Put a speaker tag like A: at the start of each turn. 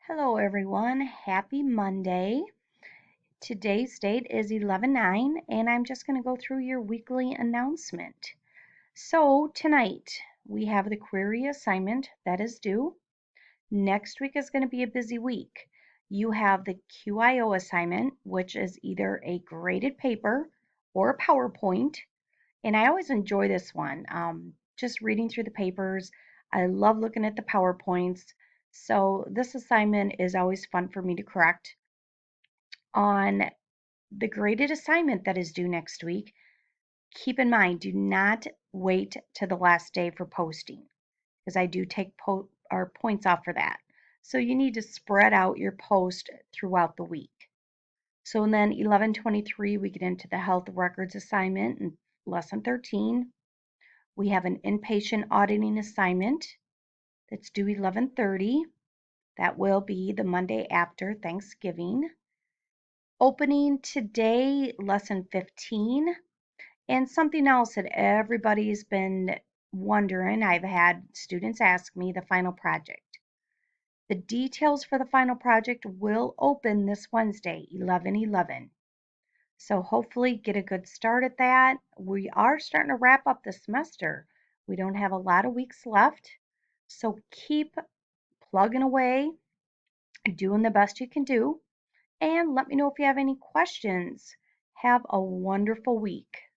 A: Hello everyone, happy Monday. Today's date is 11/9 and I'm just going to go through your weekly announcement. So tonight we have the query assignment that is due. Next week is going to be a busy week. You have the QIO assignment, which is either a graded paper or a PowerPoint. And I always enjoy this one. Just reading through the papers. I love looking at the PowerPoints. So this assignment is always fun for me to correct. On the graded assignment that is due next week, keep in mind, do not wait to the last day for posting because I do take our points off for that. So you need to spread out your post throughout the week. So and then 11/23, we get into the health records assignment in lesson 13. We have an inpatient auditing assignment that's due 11/30. That will be the Monday after Thanksgiving. Opening today, lesson 15. And something else that everybody's been wondering, I've had students ask me, the final project. The details for the final project will open this Wednesday, 11/11. So hopefully get a good start at that. We are starting to wrap up the semester. We don't have a lot of weeks left. So keep plugging away, doing the best you can do. And let me know if you have any questions. Have a wonderful week.